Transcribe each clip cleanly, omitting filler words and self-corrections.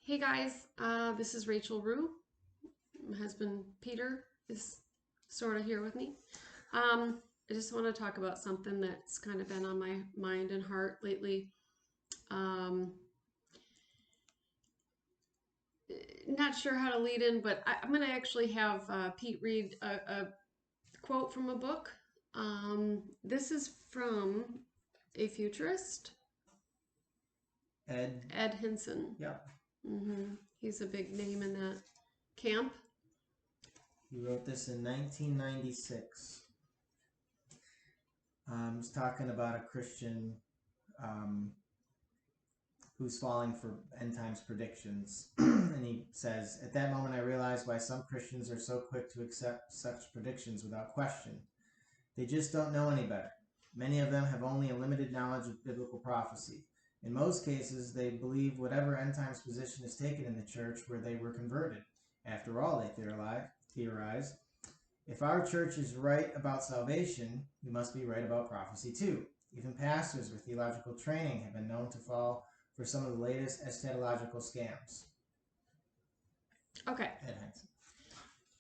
Hey guys, this is Rachel Rue. My husband Peter is sort of here with me. I just want to talk about something that's kind of been on my mind and heart lately. Um, Not sure how to lead in, but I'm going to actually have Pete read a quote from a book. This is from a futurist, Ed. Ed Hinson. Yeah. He's a big name in that camp. He wrote this in 1996. He's talking about a Christian um, who's falling for end times predictions. And he says, "At that moment, I realized why some Christians are so quick to accept such predictions without question. They just don't know any better. Many of them have only a limited knowledge of biblical prophecy. In most cases, they believe whatever end times position is taken in the church where they were converted. After all, they theorize, if our church is right about salvation, we must be right about prophecy too. Even pastors with theological training have been known to fall for some of the latest eschatological scams." Okay. Ed Heinz.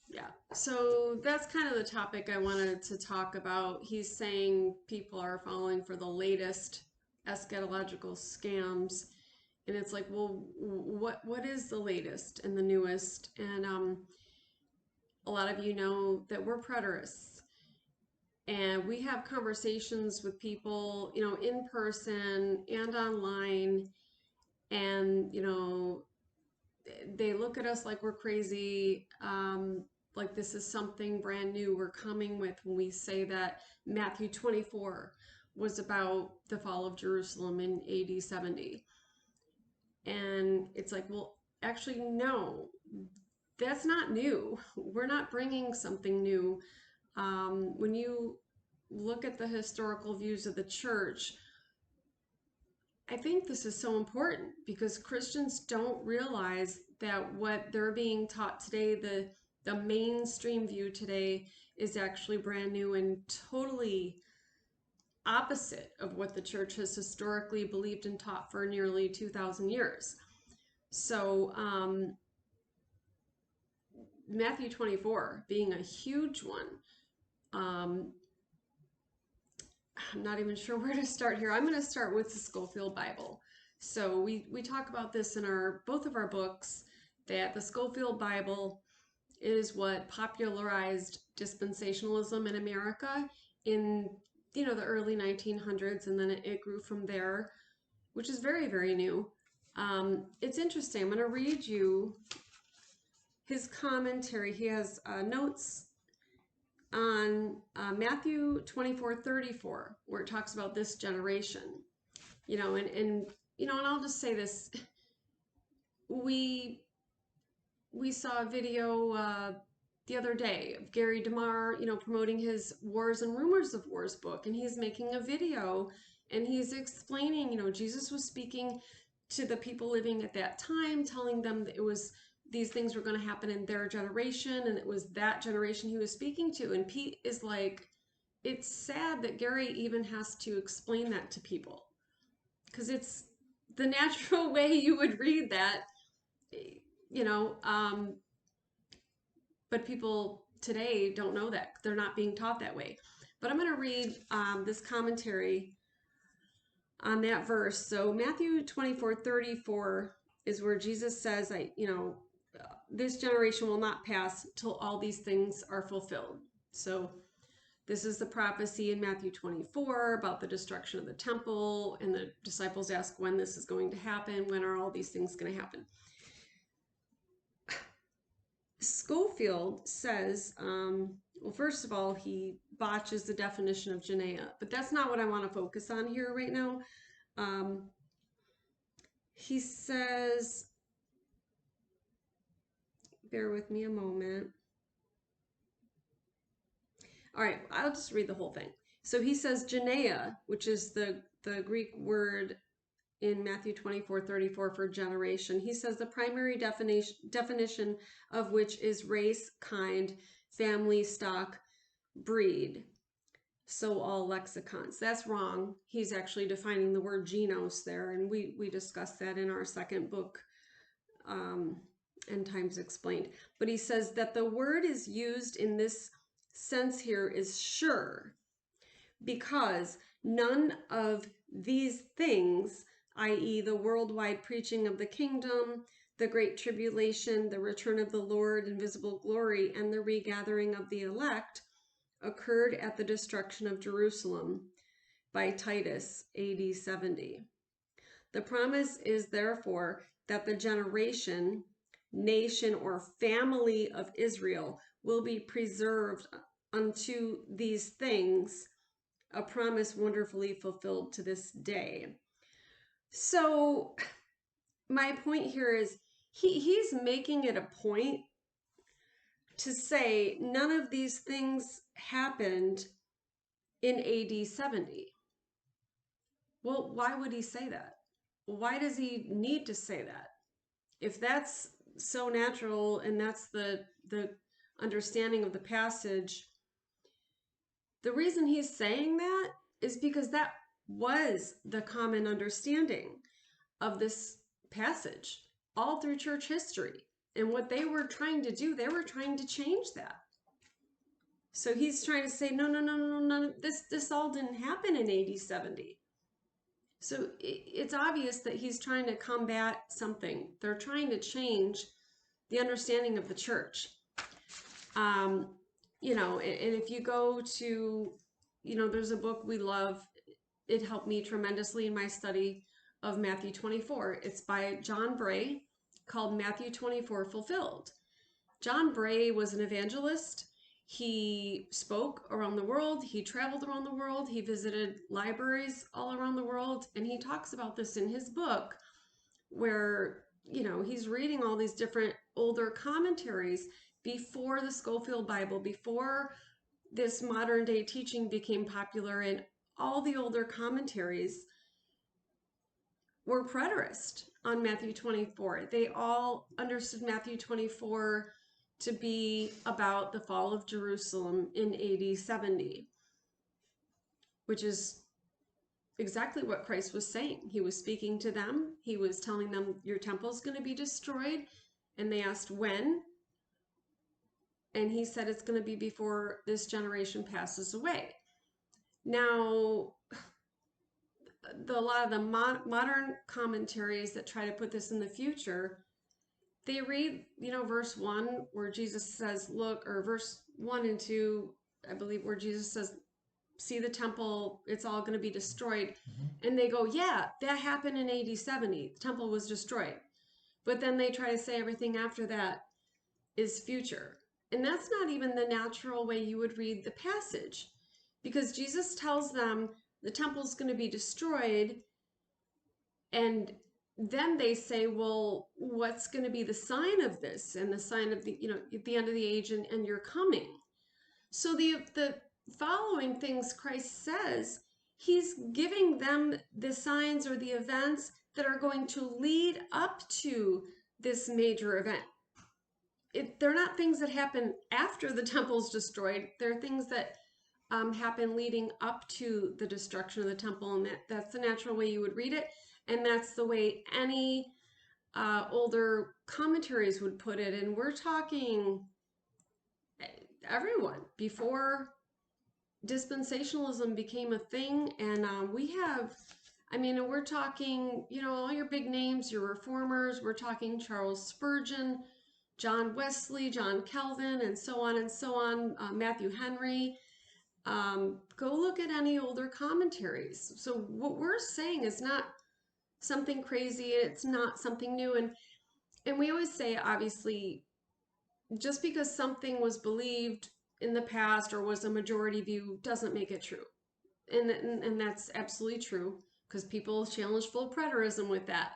Yeah, so that's kind of the topic I wanted to talk about. He's saying people are falling for the latest eschatological scams, and it's like, well, what is the latest and the newest? And a lot of you know that we're preterists, and we have conversations with people, in person and online, and they look at us like we're crazy, like this is something brand new we're coming with when we say that Matthew 24 was about the fall of Jerusalem in AD 70. And it's like, well, actually, no, that's not new. We're not bringing something new. When you look at the historical views of the church, I think this is so important because Christians don't realize that what they're being taught today, the mainstream view today, is actually brand new and totally opposite of what the church has historically believed and taught for nearly 2,000 years. So Matthew 24 being a huge one. I'm not even sure where to start here. I'm going to start with the Scofield Bible. So we talk about this in both of our books, that the Scofield Bible is what popularized dispensationalism in America in the early 1900s, and then it grew from there, which is very, very new. It's interesting. I'm going to read you his commentary. He has notes on Matthew 24:34, where it talks about this generation, and I'll just say this: we saw a video the other day of Gary DeMar, promoting his Wars and Rumors of Wars book, and he's making a video and he's explaining, Jesus was speaking to the people living at that time, telling them that these things were going to happen in their generation, and it was that generation he was speaking to. And Pete is like, it's sad that Gary even has to explain that to people, because it's the natural way you would read that, you know, um, but people today don't know that. They're not being taught that way. But I'm going to read this commentary on that verse. So Matthew 24:34 is where Jesus says, this generation will not pass till all these things are fulfilled. So this is the prophecy in Matthew 24 about the destruction of the temple, and the disciples ask when this is going to happen. When are all these things going to happen? Schofield says, well, first of all, he botches the definition of Janaea, but that's not what I want to focus on here right now. He says, bear with me a moment. All right, I'll just read the whole thing. So he says Janaea, which is the Greek word in Matthew 24:34 for generation. He says the primary definition of which is race, kind, family, stock, breed. So all lexicons. That's wrong. He's actually defining the word genos there, and we discussed that in our second book, End Times Explained. But he says that the word is used in this sense here is sure, because none of these things, i.e., the worldwide preaching of the kingdom, the great tribulation, the return of the Lord in visible glory, and the regathering of the elect, occurred at the destruction of Jerusalem by Titus, AD 70. The promise is therefore that the generation, nation, or family of Israel will be preserved unto these things, a promise wonderfully fulfilled to this day. So my point here is he's making it a point to say none of these things happened in AD 70. Well, why would he say that? Why does he need to say that? If that's so natural and that's the understanding of the passage, the reason he's saying that is because that was the common understanding of this passage all through church history. And what they were trying to do, they were trying to change that. So he's trying to say, no, this all didn't happen in AD 70. So it's obvious that he's trying to combat something. They're trying to change the understanding of the church. You know, and if you go to, you know, there's a book we love. It helped me tremendously in my study of Matthew 24. It's by John Bray, called Matthew 24 Fulfilled. John Bray was an evangelist. He spoke around the world. He traveled around the world. He visited libraries all around the world. And he talks about this in his book where, you know, he's reading all these different older commentaries before the Schofield Bible, before this modern day teaching became popular, and all the older commentaries were preterist on Matthew 24. They all understood Matthew 24 to be about the fall of Jerusalem in AD 70, which is exactly what Christ was saying. He was speaking to them. He was telling them, your temple is going to be destroyed. And they asked when. And he said it's going to be before this generation passes away. Now, a lot of the modern commentaries that try to put this in the future, they read, you know, verse 1 where Jesus says, look, or verse 1 and 2, I believe, where Jesus says, see the temple, it's all going to be destroyed. And they go, yeah, that happened in AD 70. The temple was destroyed. But then they try to say everything after that is future. And that's not even the natural way you would read the passage, because Jesus tells them the temple's going to be destroyed. And then they say, well, what's going to be the sign of this and the sign of the, you know, at the end of the age and your coming? So the following things Christ says, he's giving them the signs or the events that are going to lead up to this major event. They're not things that happen after the temple's destroyed. They're things that happen leading up to the destruction of the temple, and that's the natural way you would read it, and that's the way any older commentaries would put it. And we're talking everyone before dispensationalism became a thing, and we have, I mean, we're talking, you know, all your big names, your reformers. We're talking Charles Spurgeon, John Wesley, John Calvin, and so on and so on, Matthew Henry. Go look at any older commentaries. So what we're saying is not something crazy. It's not something new. And we always say, obviously, just because something was believed in the past or was a majority view doesn't make it true. And that's absolutely true, because people challenge full preterism with that.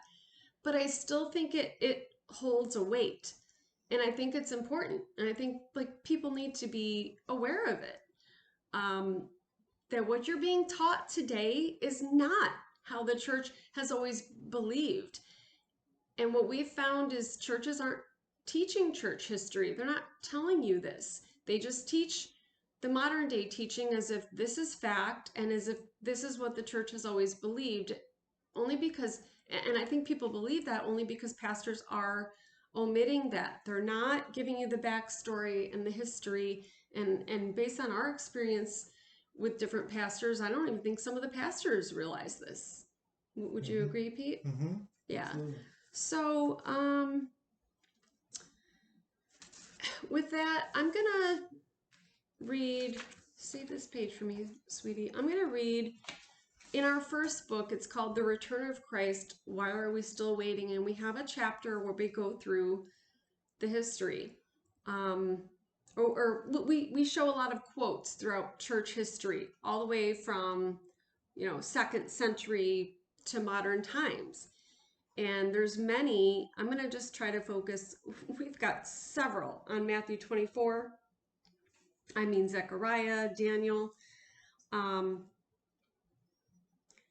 But I still think it holds a weight. And I think it's important. And I think, like, people need to be aware of it. That what you're being taught today is not how the church has always believed. And what we've found is churches aren't teaching church history. They're not telling you this. They just teach the modern day teaching as if this is fact and as if this is what the church has always believed, only because And I think people believe that only because pastors are omitting that. They're not giving you the backstory and the history. And based on our experience with different pastors, I don't even think some of the pastors realize this. Would you agree, Pete? Mm-hmm. Yeah. Absolutely. So, with that, I'm gonna read, save this page for me, sweetie. I'm gonna read in our first book. It's called The Return of Christ, Why Are We Still Waiting? And we have a chapter where we go through the history. Um, we show a lot of quotes throughout church history, all the way from, 2nd century to modern times. And there's many. I'm going to just try to focus. We've got several on Matthew 24. I mean, Zechariah, Daniel. Um,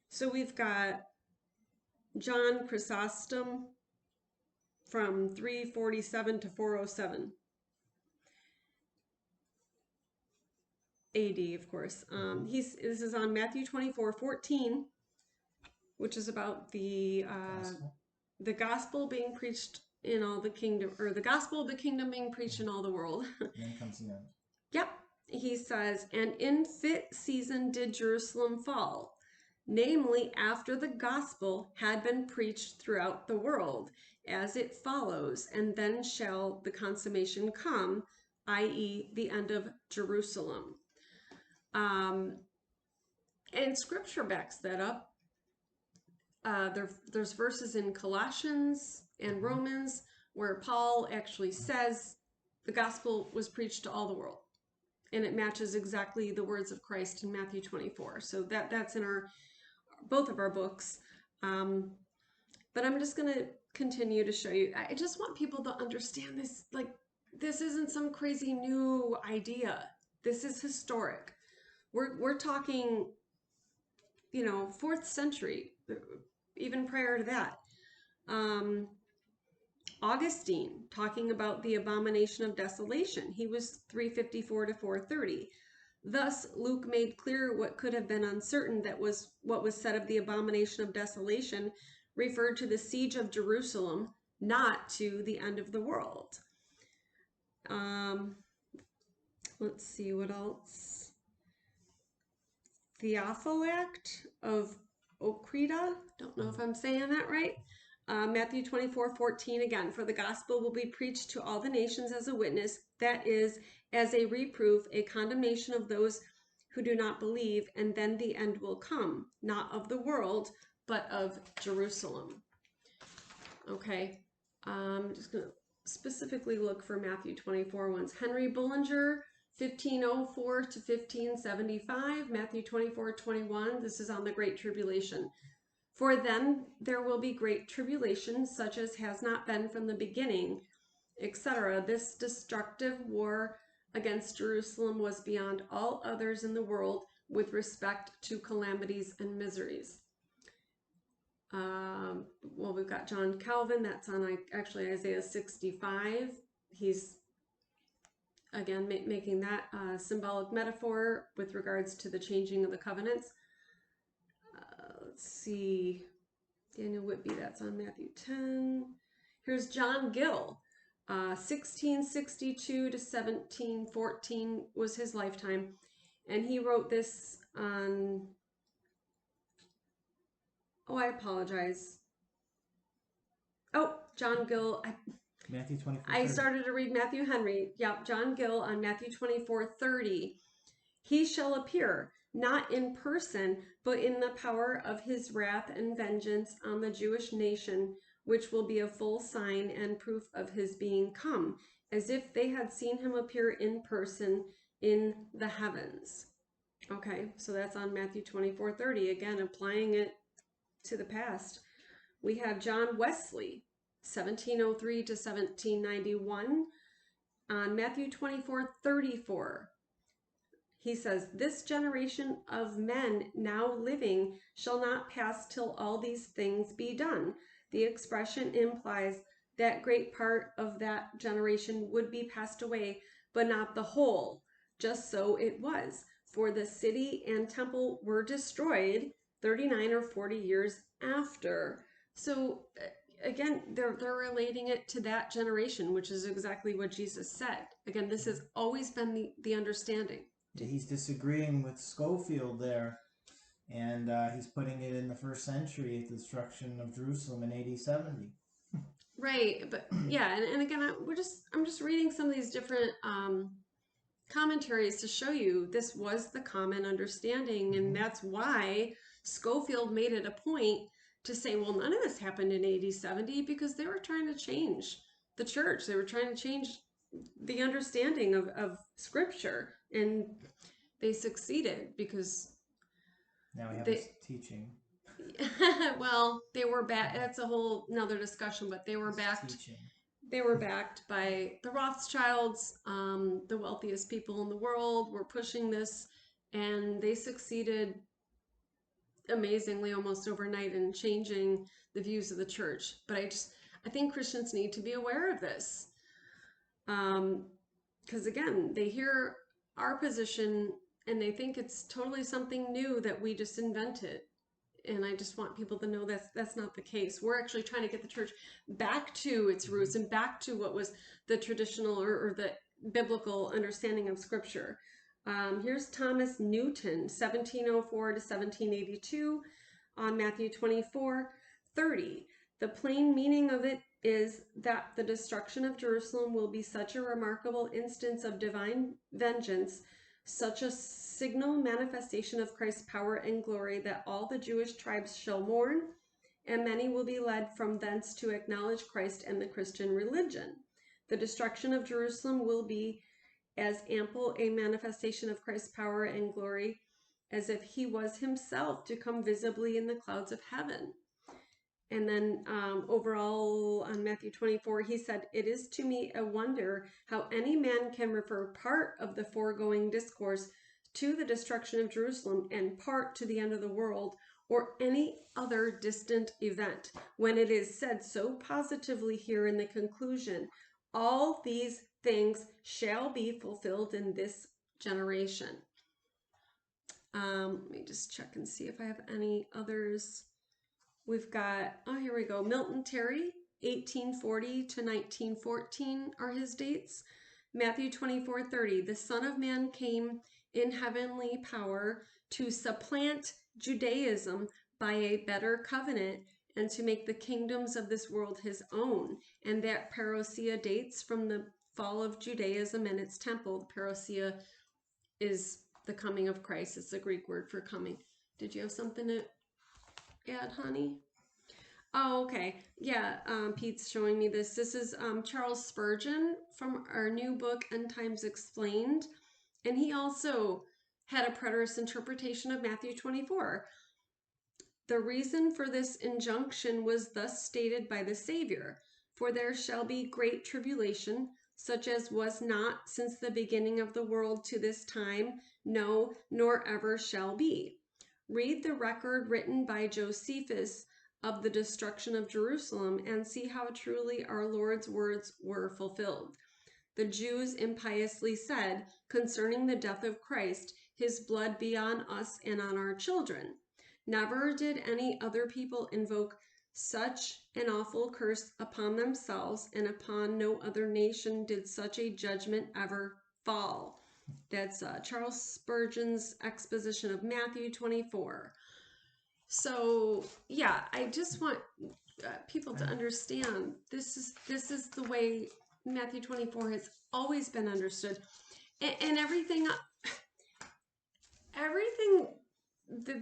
so we've got John Chrysostom from 347 to 407 AD, of course. This is on Matthew 24:14, which is about Gospel. the gospel being preached in all the kingdom, or the gospel of the kingdom being preached in all the world. And then comes the end. Yep. He says, and in fit season did Jerusalem fall, namely after the gospel had been preached throughout the world, as it follows, and then shall the consummation come, i.e., the end of Jerusalem. And scripture backs that up. There's verses in Colossians and Romans where Paul actually says the gospel was preached to all the world. And it matches exactly the words of Christ in Matthew 24. So that's in both of our books. But I'm just going to continue to show you. I just want people to understand this. Like, this isn't some crazy new idea. This is historic. We're talking, 4th century, even prior to that. Augustine talking about the abomination of desolation. He was 354 to 430. Thus, Luke made clear what could have been uncertain, that was what was said of the abomination of desolation referred to the siege of Jerusalem, not to the end of the world. Let's see what else. Theophylact of Ocrida, don't know if I'm saying that right. Matthew 24:14 again, for the gospel will be preached to all the nations as a witness, that is, as a reproof, a condemnation of those who do not believe, and then the end will come, not of the world, but of Jerusalem. Okay, I'm just going to specifically look for Matthew 24 ones. Henry Bullinger, 1504 to 1575, Matthew 24:21. This is on the Great Tribulation. For then there will be great tribulation, such as has not been from the beginning, etc. This destructive war against Jerusalem was beyond all others in the world with respect to calamities and miseries. Well, we've got John Calvin. That's on actually Isaiah 65. He's again making that symbolic metaphor with regards to the changing of the covenants. Let's see. Daniel Whitby, that's on Matthew 10. Here's John Gill. 1662 to 1714 was his lifetime. And he wrote this on, I apologize. Oh, John Gill. Matthew 24. I started to read Matthew Henry. Yep, John Gill on Matthew 24:30. He shall appear, not in person, but in the power of his wrath and vengeance on the Jewish nation, which will be a full sign and proof of his being come, as if they had seen him appear in person in the heavens. Okay, so that's on Matthew 24:30, again, applying it to the past. We have John Wesley, 1703 to 1791, on Matthew 24:34. He says, this generation of men now living shall not pass till all these things be done. The expression implies that great part of that generation would be passed away, but not the whole. Just so it was. For the city and temple were destroyed 39 or 40 years after. So again, they're relating it to that generation, which is exactly what Jesus said. Again, this has always been the understanding. Yeah, he's disagreeing with Schofield there, and he's putting it in the first century, the destruction of Jerusalem in AD 70. Right, but yeah, and again, I'm just reading some of these different commentaries to show you this was the common understanding, and Mm-hmm. that's why Schofield made it a point to say, well, none of this happened in AD 70 because they were trying to change the church. They were trying to change the understanding of Scripture, and they succeeded because Now we have they this teaching. well, they were back. That's a whole another discussion, but they were This backed. teaching. They were backed by the Rothschilds, the wealthiest people in the world were pushing this, and they succeeded amazingly almost overnight in changing the views of the church. But I think Christians need to be aware of this. Because again, they hear our position and they think it's totally something new that we just invented. And I just want people to know that's not the case. We're actually trying to get the church back to its Mm-hmm. roots and back to what was the traditional or the biblical understanding of Scripture. Here's Thomas Newton, 1704 to 1782, on Matthew 24:30. The plain meaning of it is that the destruction of Jerusalem will be such a remarkable instance of divine vengeance, such a signal manifestation of Christ's power and glory, that all the Jewish tribes shall mourn, and many will be led from thence to acknowledge Christ and the Christian religion. The destruction of Jerusalem will be as ample a manifestation of Christ's power and glory as if he was himself to come visibly in the clouds of heaven. And then overall on Matthew 24, he said, "It is to me a wonder how any man can refer part of the foregoing discourse to the destruction of Jerusalem and part to the end of the world or any other distant event, when it is said so positively here in the conclusion, all these things shall be fulfilled in this generation." Let me just check and see if I have any others. We've got, oh, here we go. Milton Terry, 1840 to 1914 are his dates. Matthew 24:30, the Son of Man came in heavenly power to supplant Judaism by a better covenant and to make the kingdoms of this world his own. And that parousia dates from the fall of Judaism and its temple. The parousia is the coming of Christ. It's the Greek word for coming. Did you have something to add, honey? Oh, okay. Yeah, Pete's showing me this. This is Charles Spurgeon from our new book, End Times Explained. And he also had a preterist interpretation of Matthew 24. The reason for this injunction was thus stated by the Savior: "For there shall be great tribulation, such as was not since the beginning of the world to this time, no, nor ever shall be." Read the record written by Josephus of the destruction of Jerusalem and see how truly our Lord's words were fulfilled. The Jews impiously said concerning the death of Christ, "His blood be on us and on our children." Never did any other people invoke such an awful curse upon themselves, and upon no other nation did such a judgment ever fall. That's Charles Spurgeon's exposition of Matthew 24. So yeah, I just want people to understand this is the way Matthew 24 has always been understood, and everything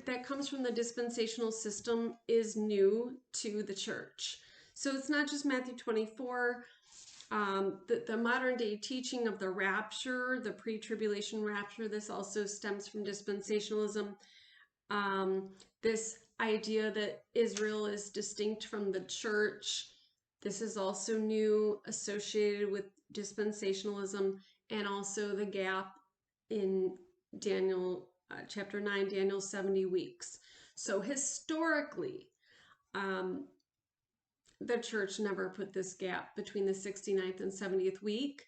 that comes from the dispensational system is new to the church. So it's not just Matthew 24. The modern day teaching of the rapture, the pre-tribulation rapture, this also stems from dispensationalism. This idea that Israel is distinct from the church, this is also new, associated with dispensationalism, and also the gap in Daniel chapter 9, Daniel's 70 weeks. So historically, um, the church never put this gap between the 69th and 70th week.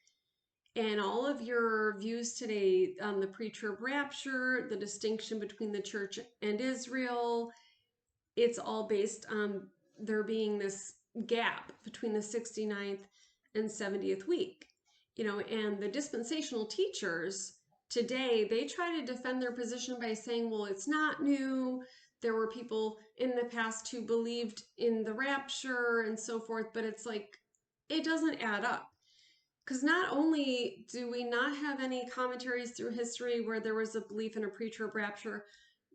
And all of your views today on the pre-trib rapture, the distinction between the church and Israel, it's all based on there being this gap between the 69th and 70th week. And the dispensational teachers today, they try to defend their position by saying, well, it's not new. There were people in the past who believed in the rapture and so forth, but it's like, it doesn't add up. Because not only do we not have any commentaries through history where there was a belief in a pre-trib rapture,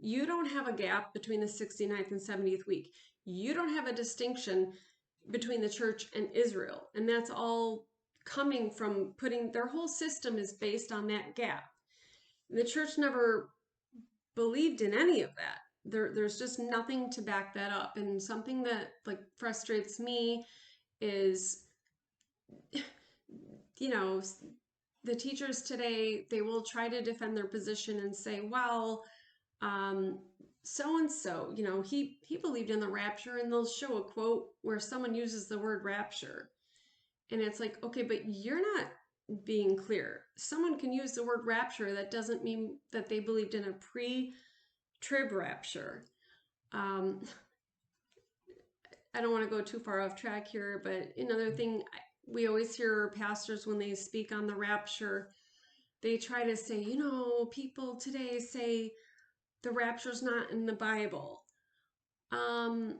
you don't have a gap between the 69th and 70th week. You don't have a distinction between the church and Israel. And that's all coming from putting their whole system is based on that gap. The church never believed in any of that. There's just nothing to back that up. And something that like frustrates me is, you know, the teachers today, they will try to defend their position and say, well, so and so, he believed in the rapture, and they'll show a quote where someone uses the word rapture. And it's like, okay, but you're not being clear. Someone can use the word rapture. That doesn't mean that they believed in a pre-trib rapture. Um, I don't want to go too far off track here, but another thing, we always hear pastors when they speak on the rapture, they try to say, people today say the rapture's not in the Bible. No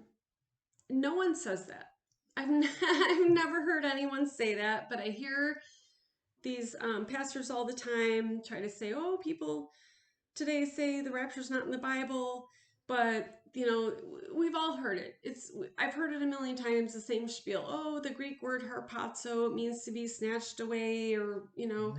one says that. I've never heard anyone say that, but I hear these pastors all the time try to say, oh, people today say the rapture's not in the Bible, but we've all heard it. I've heard it a million times, the same spiel. Oh, the Greek word harpazo, it means to be snatched away, or Mm-hmm.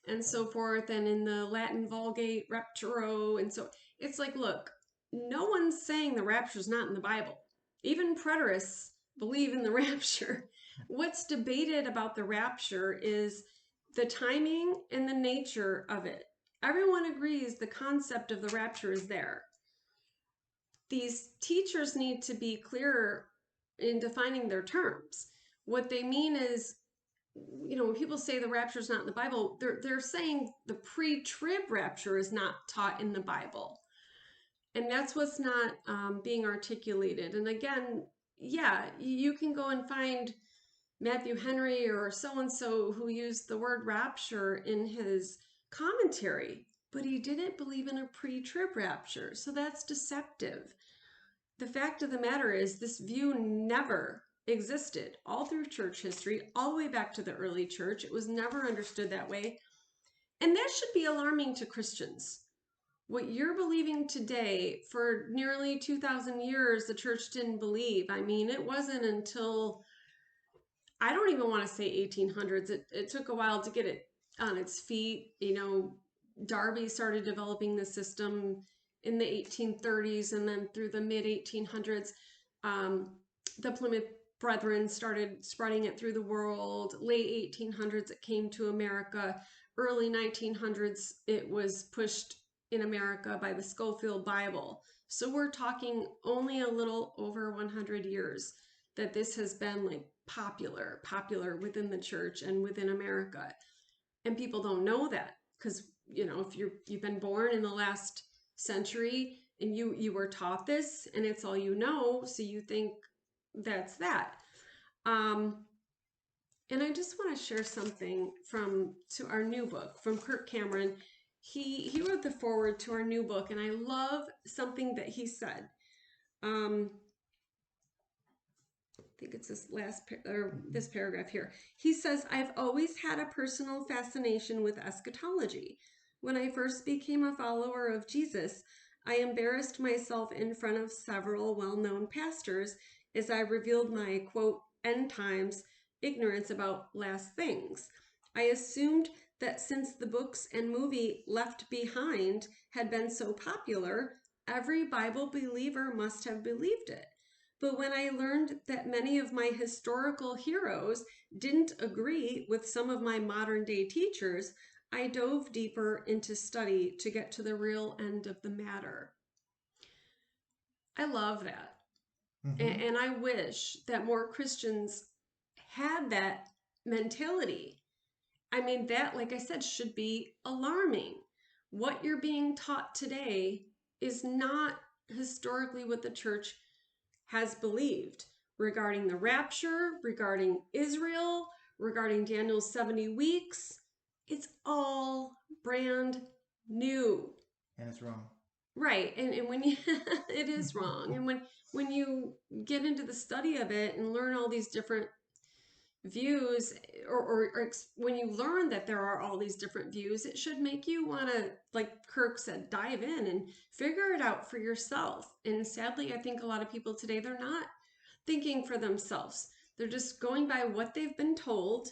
and so forth. And in the Latin Vulgate, rapturo, and so it's like, look, no one's saying the rapture's not in the Bible. Even preterists believe in the rapture. What's debated about the rapture is the timing and the nature of it. Everyone agrees the concept of the rapture is there. These teachers need to be clearer in defining their terms. What they mean is, when people say the rapture is not in the Bible, they're saying the pre-trib rapture is not taught in the Bible. And that's what's not being articulated. And again, yeah, you can go and find Matthew Henry or so-and-so who used the word rapture in his commentary, but he didn't believe in a pre-trib rapture. So that's deceptive. The fact of the matter is this view never existed all through church history, all the way back to the early church. It was never understood that way. And that should be alarming to Christians. What you're believing today, for nearly 2,000 years, the church didn't believe. I mean, it wasn't until, I don't even want to say 1800s. It took a while to get it on its feet. Darby started developing the system in the 1830s, and then through the mid 1800s, the Plymouth Brethren started spreading it through the world. Late 1800s, it came to America. Early 1900s, it was pushed in America by the Schofield Bible. So we're talking only a little over 100 years that this has been like popular within the church and within America. And people don't know that because, if you've been born in the last century and you were taught this and it's all you know, so you think that's that. And I just want to share something to our new book from Kirk Cameron. He wrote the foreword to our new book, and I love something that he said. I think it's this paragraph here. He says, I've always had a personal fascination with eschatology. When I first became a follower of Jesus, I embarrassed myself in front of several well-known pastors as I revealed my, quote, end times ignorance about last things. I assumed that since the books and movie Left Behind had been so popular, every Bible believer must have believed it. But when I learned that many of my historical heroes didn't agree with some of my modern day teachers, I dove deeper into study to get to the real end of the matter. I love that. Mm-hmm. And I wish that more Christians had that mentality. I mean, that, like I said, should be alarming. What you're being taught today is not historically what the church has believed. regarding the rapture, regarding Israel, regarding Daniel's 70 weeks. It's all brand new. And it's wrong. Right. And when you it is wrong. And when you get into the study of it and learn all these different views, or when you learn that there are all these different views, it should make you want to, like Kirk said, dive in and figure it out for yourself. And sadly, I think a lot of people today, they're not thinking for themselves. They're just going by what they've been told,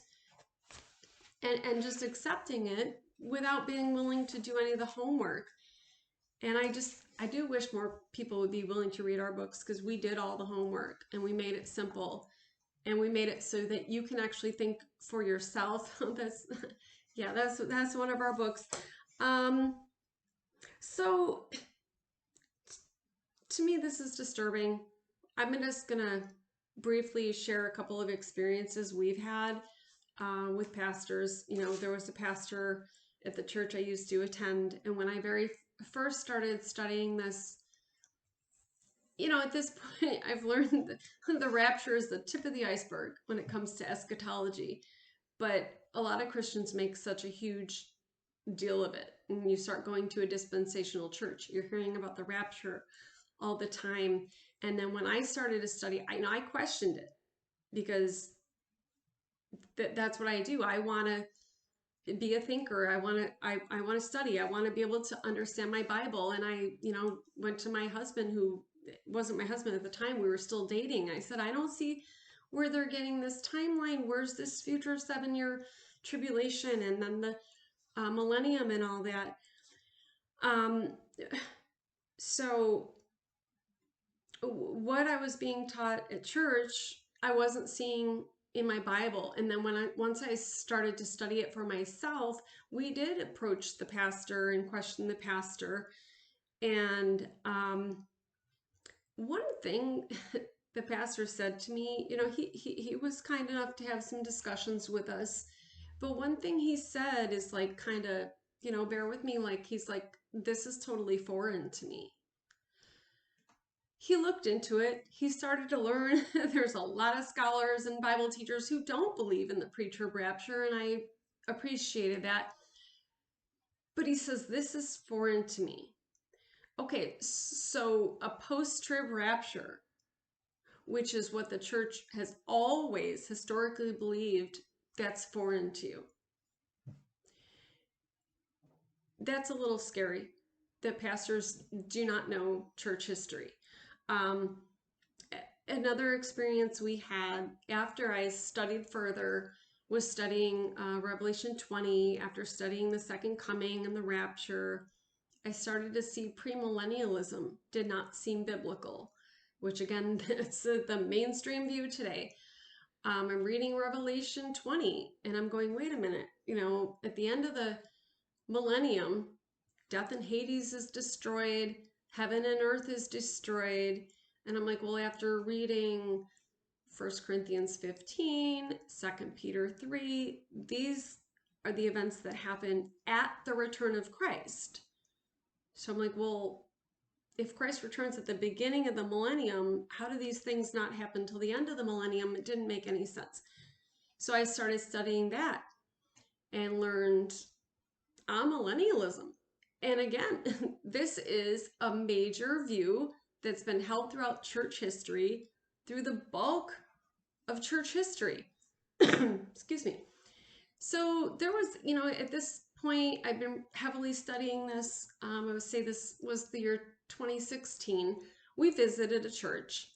and just accepting it without being willing to do any of the homework. And I do wish more people would be willing to read our books, because we did all the homework and we made it simple, and we made it so that you can actually think for yourself. That's yeah, that's one of our books. Um, so to me, this is disturbing. I'm just gonna briefly share a couple of experiences we've had with pastors. You know, there was a pastor at the church I used to attend, and when I very first started studying this, you know, at this point, I've learned that the rapture is the tip of the iceberg when it comes to eschatology. But a lot of Christians make such a huge deal of it. And you start going to a dispensational church, you're hearing about the rapture all the time. And then when I started to study, I questioned it, because that's what I do. I want to be a thinker. I want to study. I want to be able to understand my Bible. And I, went to my husband, who wasn't my husband at the time. We were still dating. I said, I don't see where they're getting this timeline. Where's this future 7-year tribulation and then the millennium and all that? Um, so what I was being taught at church, I wasn't seeing in my Bible. And then once I started to study it for myself, we did approach the pastor and question the pastor. And one thing the pastor said to me, he was kind enough to have some discussions with us. But one thing he said is like, kind of, bear with me, like, he's like, this is totally foreign to me. He looked into it. He started to learn. There's a lot of scholars and Bible teachers who don't believe in the pre-trib rapture, and I appreciated that. But he says, this is foreign to me. Okay, so a post-trib rapture, which is what the church has always historically believed, that's foreign to you. That's a little scary that pastors do not know church history. Another experience we had after I studied further was studying Revelation 20. After studying the second coming and the rapture, I started to see premillennialism did not seem biblical, which again, it's the mainstream view today. I'm reading Revelation 20 and I'm going, wait a minute, at the end of the millennium, death and Hades is destroyed, heaven and earth is destroyed. And I'm like, well, after reading 1 Corinthians 15, 2 Peter 3, these are the events that happen at the return of Christ. So I'm like, well, if Christ returns at the beginning of the millennium, how do these things not happen till the end of the millennium? It didn't make any sense. So I started studying that and learned amillennialism. And again, this is a major view that's been held throughout church history, through the bulk of church history. Excuse me. So there was, at this point, I've been heavily studying this. I would say this was the year 2016. We visited a church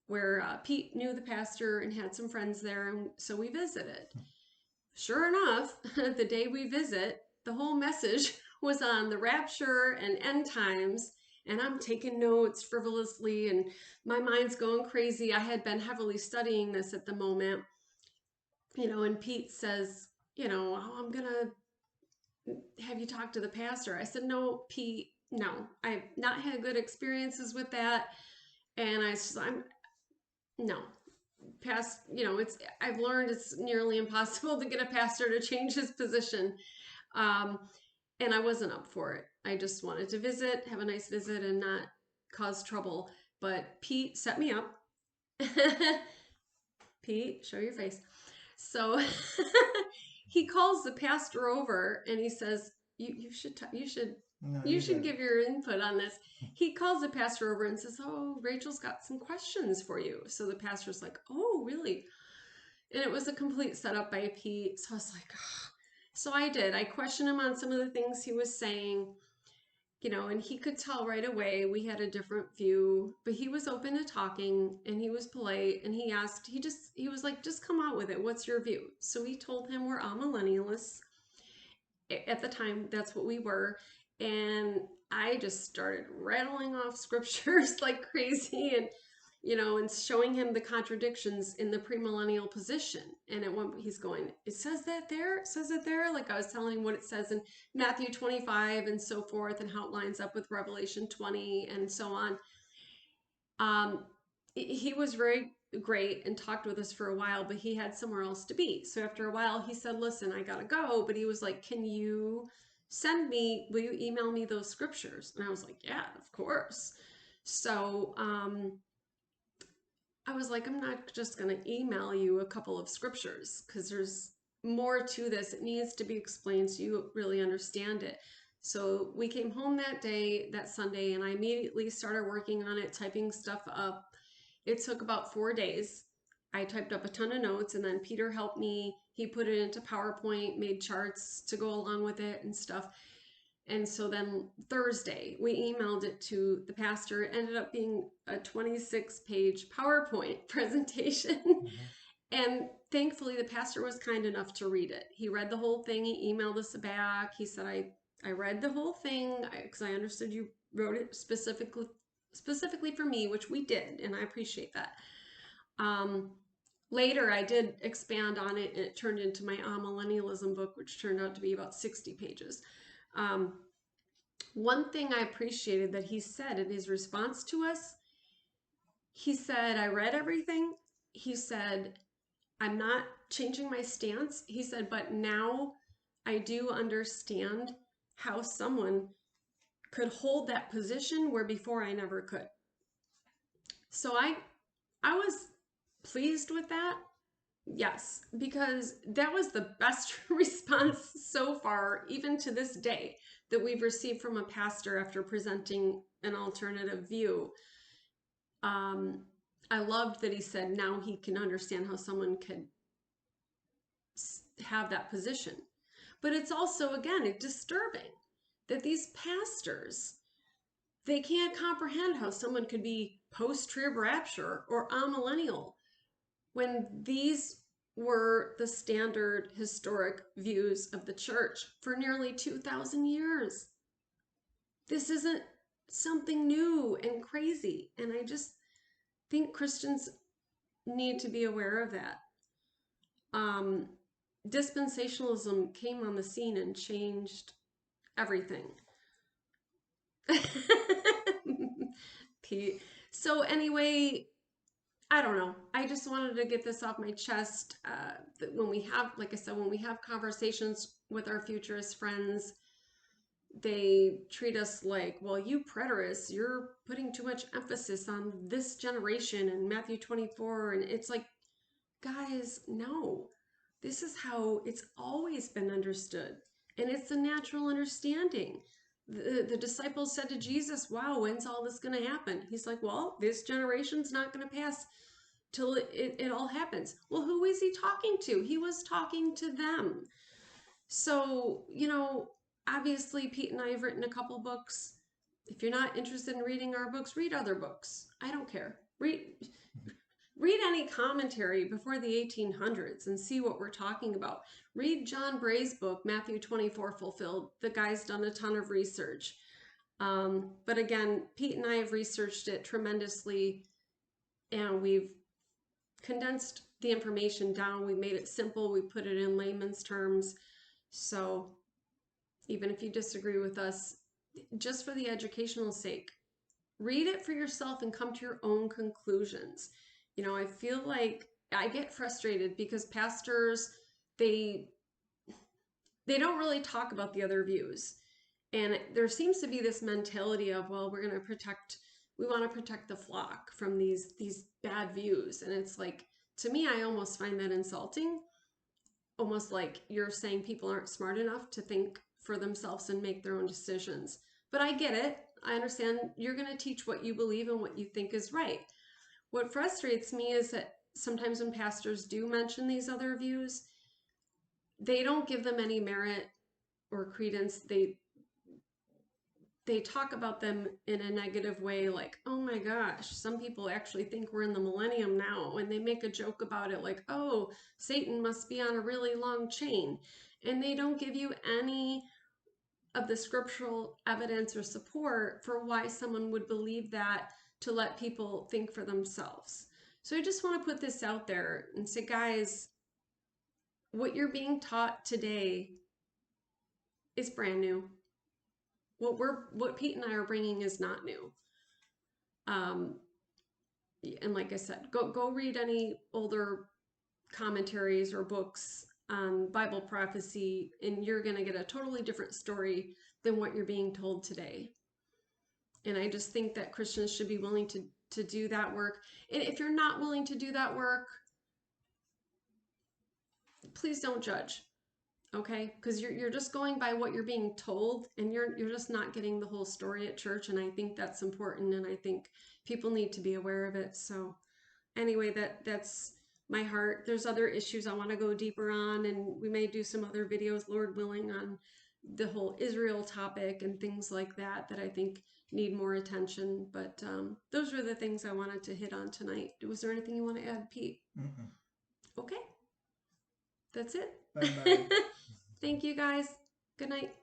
where Pete knew the pastor and had some friends there, and so we visited. Sure enough, the day we visit, the whole message was on the rapture and end times, and I'm taking notes frivolously and my mind's going crazy. I had been heavily studying this at the moment, and Pete says, oh, I'm gonna have you talk to the pastor. I said, no, Pete, no, I've not had good experiences with that. And I'm no, I've learned it's nearly impossible to get a pastor to change his position. And I wasn't up for it. I just wanted to visit, have a nice visit, and not cause trouble. But Pete set me up Pete, show your face. So he calls the pastor over and he says, "You should No, you you're should good. give your input on this." He calls the pastor over and says, "Oh, Rachel's got some questions for you." So the pastor's like, "Oh, really?" And it was a complete setup by Pete. So I was like, oh. So I did. I questioned him on some of the things he was saying, and he could tell right away we had a different view, but he was open to talking and he was polite and he was like, just come out with it. What's your view? So we told him we're all millennialists. At the time, that's what we were. And I just started rattling off scriptures like crazy and showing him the contradictions in the premillennial position. And at one point he's going, it says that there, it says it there. Like I was telling him what it says in Matthew 25 and so forth, and how it lines up with Revelation 20 and so on. Um, he was very great and talked with us for a while, but he had somewhere else to be. So after a while, he said, listen, I gotta go. But he was like, will you email me those scriptures? And I was like, yeah, of course. So I was like, I'm not just going to email you a couple of scriptures because there's more to this. It needs to be explained so you really understand it. So we came home that Sunday, and I immediately started working on it, typing stuff up. It took about 4 days. I typed up a ton of notes, and then Peter helped me. He put it into PowerPoint, made charts to go along with it and stuff. And so then Thursday, we emailed it to the pastor. It ended up being a 26-page PowerPoint presentation. Mm-hmm. And thankfully, the pastor was kind enough to read it. He read the whole thing. He emailed us back. He said, I read the whole thing because I understood you wrote it specifically for me, which we did, and I appreciate that. Um, Later, I did expand on it, and it turned into my Millennialism book, which turned out to be about 60 pages. Um, One thing I appreciated that he said in his response to us, he said, I read everything. He said, I'm not changing my stance. He said, but now I do understand how someone could hold that position where before I never could. So I was pleased with that. Yes, because that was the best response so far, even to this day, that we've received from a pastor after presenting an alternative view. Um, I loved that he said now he can understand how someone could have that position. But it's also, again, disturbing that these pastors, they can't comprehend how someone could be post-trib rapture or amillennial when these were the standard historic views of the church for nearly 2,000 years. This isn't something new and crazy. And I just think Christians need to be aware of that. Um, Dispensationalism came on the scene and changed everything. Pete. So, anyway, I don't know. I just wanted to get this off my chest. That when we have, like I said, when we have conversations with our futurist friends, they treat us like, well, you preterists, you're putting too much emphasis on this generation and Matthew 24. And it's like, guys, no. This is how it's always been understood. And it's a natural understanding. The disciples said to Jesus, wow, when's all this going to happen? He's like, well, this generation's not going to pass till it all happens. Well, who is he talking to? He was talking to them. So, obviously, Pete and I have written a couple books. If you're not interested in reading our books, read other books. I don't care. Read any commentary before the 1800s and see what we're talking about. Read John Bray's book, Matthew 24 Fulfilled. The guy's done a ton of research. But again, Pete and I have researched it tremendously, and we've condensed the information down. We made it simple. We put it in layman's terms. So even if you disagree with us, just for the educational sake, read it for yourself and come to your own conclusions. I feel like I get frustrated because pastors, they they don't really talk about the other views. And there seems to be this mentality of, well, we're going to protect we want to protect the flock from these bad views. And it's like, to me, I almost find that insulting, almost like you're saying people aren't smart enough to think for themselves and make their own decisions. But I get it. I understand you're going to teach what you believe and what you think is right. What frustrates me is that sometimes when pastors do mention these other views, they don't give them any merit or credence. They talk about them in a negative way, like, oh my gosh, some people actually think we're in the millennium now. And they make a joke about it, like, oh, Satan must be on a really long chain. And they don't give you any of the scriptural evidence or support for why someone would believe that, to let people think for themselves. So I just want to put this out there and say, guys, what you're being taught today is brand new. What Pete and I are bringing is not new. Um, and like I said, go read any older commentaries or books on Bible prophecy, and you're going to get a totally different story than what you're being told today. And I just think that Christians should be willing to do that work. And if you're not willing to do that work, please don't judge. Okay, because you're just going by what you're being told, and you're just not getting the whole story at church. And I think that's important, and I think people need to be aware of it. So anyway, that's my heart. There's other issues I want to go deeper on, and we may do some other videos, Lord willing, on the whole Israel topic and things like that I think need more attention. But those were the things I wanted to hit on tonight. Was there anything you want to add, Pete? Mm-mm. Okay, that's it. Bye bye. Thank you, guys. Good night.